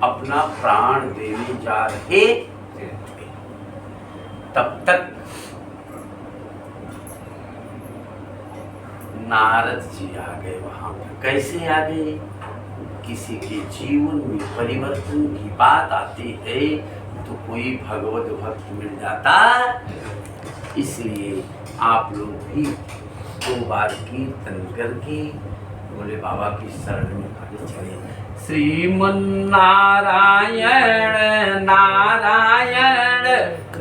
अपना प्राण देने जा रहे थे। तब तक नारद जी आ गए वहां पर। कैसे आ गए? किसी के जीवन में परिवर्तन की बात आती है तो कोई भगवत भक्त मिल जाता। इसलिए आप लोग भी 2 बार कीर्तन करके बोले बाबा की शरण में आगे चले। श्रीमन नारायण नारायण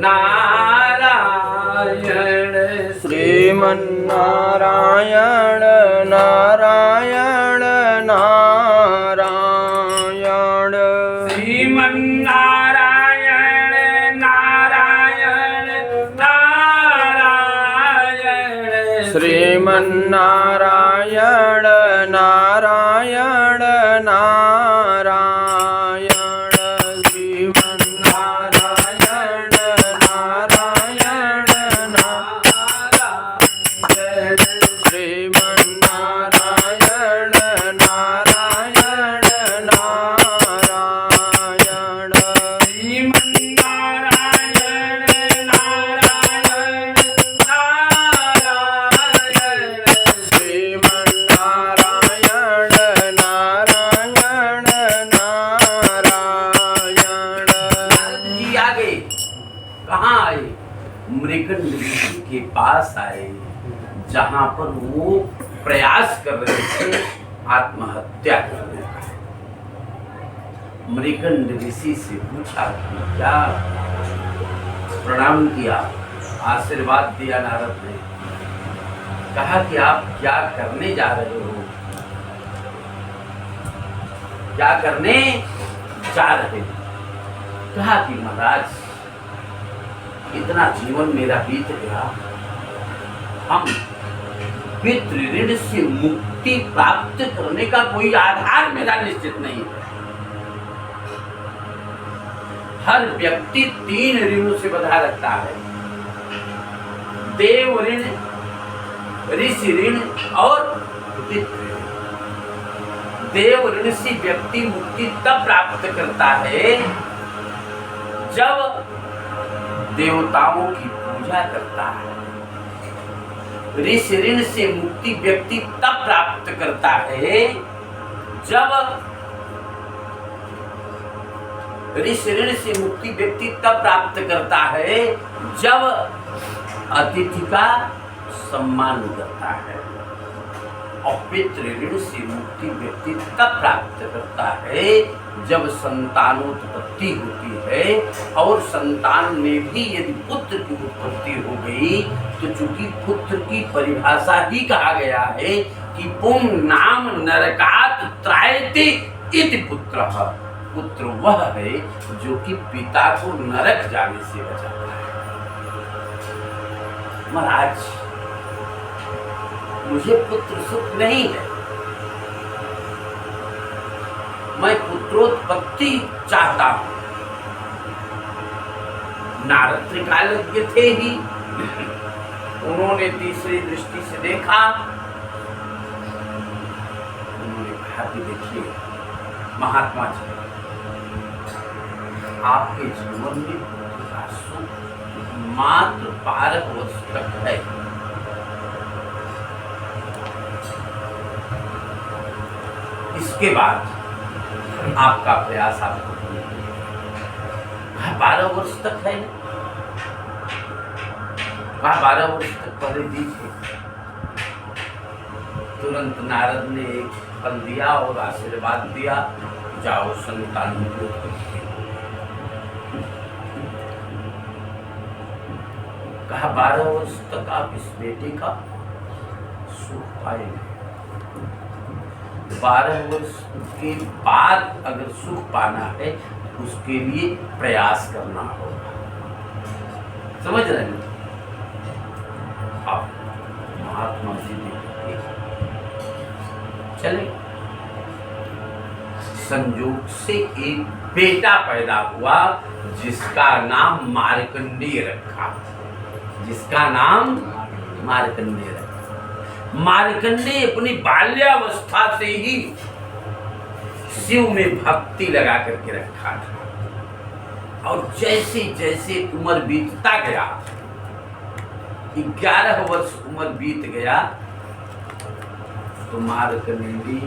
नारायण, श्रीमन नारायण नारायण नारायण, श्रीमन नारायण नारायण नारायण, श्रीमन नारायण नारायण नारायण, श्रीमन नारायण नारायण नारायण, श्रीमन नारायण नारायण नारायण, श्रीमन नारायण नारायण नारायण, श्रीमन नारायण नारायण नारायण। जी आगे कहाँ आए? मृगंड ऋषि के पास आए, जहां पर वो प्रयास कर रहे थे आत्महत्या करने का। मृगंड ऋषि से पूछा कि क्या, प्रणाम किया, आशीर्वाद दिया नारद ने। कहा कि आप क्या करने जा रहे हो? क्या करने जा रहे हो? कहा कि महाराज इतना जीवन मेरा बीत गया, हम पितृ ऋण से मुक्ति प्राप्त करने का कोई आधार मेरा निश्चित नहीं है। हर व्यक्ति 3 ऋणों से बंधा रहता है, देव ऋण, ऋषि ऋण और पितृ ऋण। देव ऋण से व्यक्ति मुक्ति तब प्राप्त करता है जब देवताओं की पूजा करता है। ऋषि ऋण से मुक्ति व्यक्ति तब प्राप्त करता है जब ऋषि ऋण से मुक्ति व्यक्ति तब प्राप्त करता है जब अतिथि का सम्मान करता है। और पितृ ऋण से मुक्ति व्यक्ति तब प्राप्त करता है जब संतानोत्पत्ति होती है। और संतान में भी यदि पुत्र की उत्पत्ति हो गई तो चूंकि पुत्र की परिभाषा ही कहा गया है कि पुम नाम नरकात त्रायते इति पुत्रः। पुत्र वह है जो कि पिता को नरक जाने से बचाता है। महाराज मुझे पुत्र सुख नहीं है, मैं पुत्रोत्पत्ति चाहता हूं। नारद त्रिकालज्ञ थे ही, उन्होंने तीसरी दृष्टि से देखा। उन्होंने कहा कि देखिए महात्मा जी, आपके जीवन में पुत्र का सुख मात्र 12 वर्ष तक है। इसके बाद आपका प्रयास आपको 12 वर्ष तक है। 12 वर्ष तक पहले दीजिए। तुरंत नारद ने एक फल दिया और आशीर्वाद दिया, जाओ संतान को। कहा 12 वर्ष तक आप इस बेटे का सुख पाएंगे। 12 वर्ष के बाद अगर सुख पाना है उसके लिए प्रयास करना होगा। समझ रहे हैं? आप महात्मा जी देखिए, चले संयोग से एक बेटा पैदा हुआ जिसका नाम मार्कंडेय रखा। जिसका नाम मार्कंडेय रखा। मार्कंडेय अपनी बाल्यावस्था से ही शिव में भक्ति लगा करके रखा था। और जैसे जैसे उम्र बीतता गया, 11 वर्ष उम्र बीत गया, तो मार्कंडी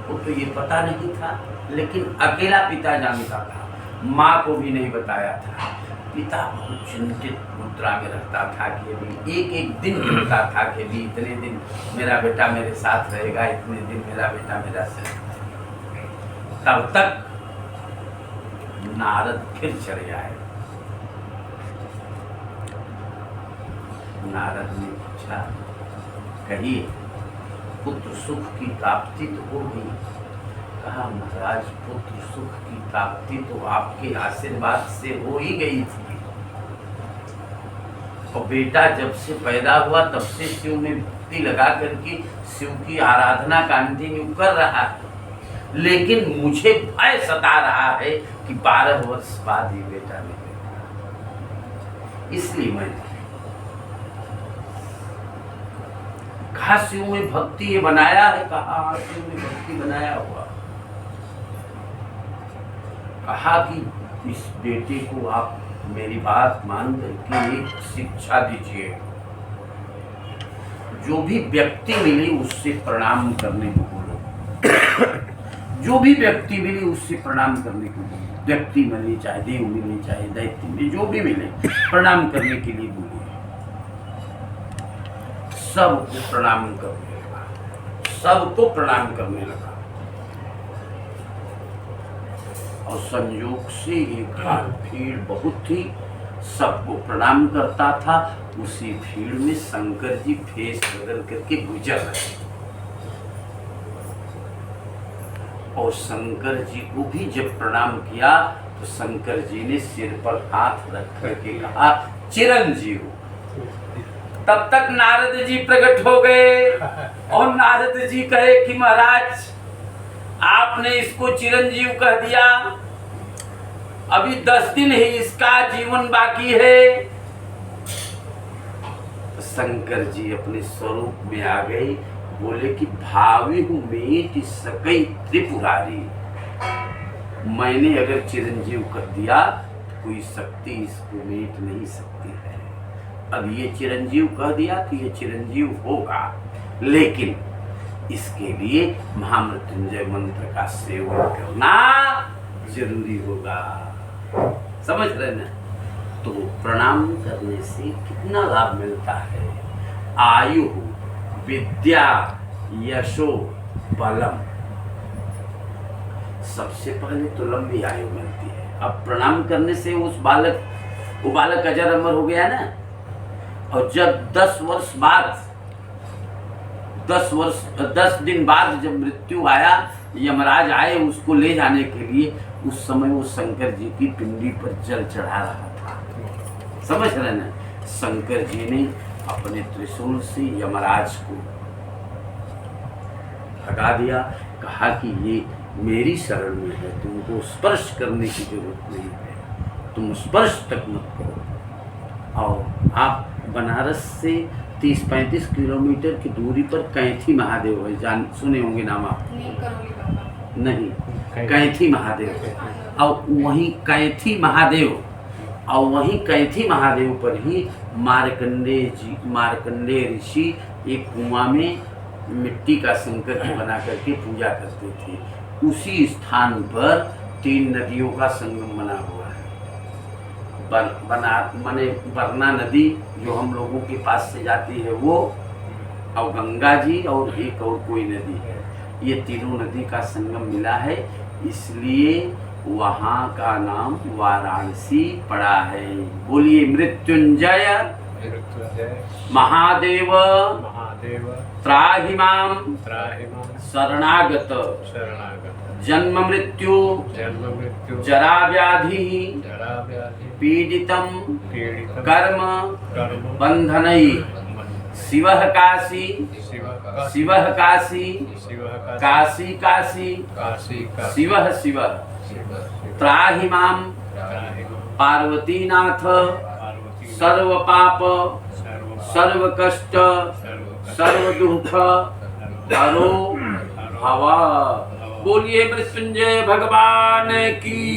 को तो ये पता नहीं था, लेकिन अकेला पिता जानता था, माँ को भी नहीं बताया था। पिता बहुत चिंतित मुद्रा में रहता था कि अभी एक एक दिन गिनता था कि अभी इतने दिन मेरा बेटा मेरे साथ रहेगा, इतने दिन मेरा बेटा मेरा साथ। तब तक नारद फिर चले आए। नारद ने पूछा, कहिए पुत्र सुख की प्राप्ति तो हो गई। कहा, महाराज पुत्र सुख की प्राप्ति तो आपके आशीर्वाद से हो ही गई थी, और बेटा जब से पैदा हुआ तब से शिव में भक्ति लगा करके शिव की आराधना कंटिन्यू कर रहा है, लेकिन मुझे भय सता रहा है कि 12 वर्ष बाद ही बेटा मिलेगा। इसलिए मैं कहा, शिव में भक्ति ये बनाया है? कहा, शिव में भक्ति बनाया हुआ। कहा कि इस बेटे को आप मेरी बात मान करके एक शिक्षा दीजिए, जो भी व्यक्ति मिली उससे प्रणाम करने को बोलो। जो भी व्यक्ति मिली उससे प्रणाम करने को बोलो। व्यक्ति मिले, चाहे देव मिले, चाहे दैत्य मिले, जो भी मिले प्रणाम करने के लिए बोलिए। सबको प्रणाम करने लगा, सबको प्रणाम करने लगा। और संयोग से एक बार भीड़ बहुत थी, सबको प्रणाम करता था। उसी भीड़ में शंकर जी फेस बदल करके गुजर रहे, और शंकर जी को भी जब प्रणाम किया तो शंकर जी ने सिर पर हाथ रख करके कहा, चिरंजीव। तब तक नारद जी प्रकट हो गए, और नारद जी कहे कि महाराज आपने इसको चिरंजीव कह दिया, अभी 10 दिन ही इसका जीवन बाकी है। शंकर जी अपने स्वरूप में आ गए, बोले कि भावी हूं मेट सकई त्रिपुरारी। मैंने अगर चिरंजीव कर दिया तो कोई शक्ति इसको मेट नहीं सकती है। अब ये चिरंजीव कह दिया तो ये चिरंजीव होगा, लेकिन इसके लिए महामृत्युंजय मंत्र का सेवन करना जरूरी होगा। समझ रहे ना? तो प्रणाम करने से कितना लाभ मिलता है? आयु, विद्या, यशो, बलम। सबसे पहले तो लंबी आयु मिलती है। अब प्रणाम करने से वो बालक अजर अमर हो गया ना। और जब 10 दिन बाद जब मृत्यु आया, यमराज आए उसको ले जाने के लिए, उस समय वो शंकर जी की पिंडी पर जल चढ़ा रहा था। समझ रहे ना? शंकर जी ने अपने त्रिशूल से यमराज को भगा दिया, कहा कि ये मेरी शरण में है, तुमको स्पर्श करने की जरूरत नहीं है, तुम स्पर्श तक मत करो। और आप बनारस से 30-35 किलोमीटर की दूरी पर कैथी महादेव है, सुने होंगे नाम आप? नहीं, कैथी महादेव। और वहीं कैथी महादेव पर ही मार्कंडे ऋषि एक कुआं में मिट्टी का शंकर जी बना करके पूजा करते थे। उसी स्थान पर 3 नदियों का संगम बना हुआ है। बरना नदी जो हम लोगों के पास से जाती है वो, और गंगा जी, और एक और कोई नदी है। ये तीनों नदी का संगम मिला है, इसलिए वहाँ का नाम वाराणसी पड़ा है। बोलिए मृत्युंजय महादेव त्राहि माम शरणागत जन्म मृत्यु जरा व्याधि पीडितम कर्म बंधनई शिवः काशी काशी काशी शिवः शिवः त्राहि माम पार्वतीनाथ सर्व पाप सर्व कष्ट सर्व दुख हरो भव। बोलिए मृत्युंजय भगवान की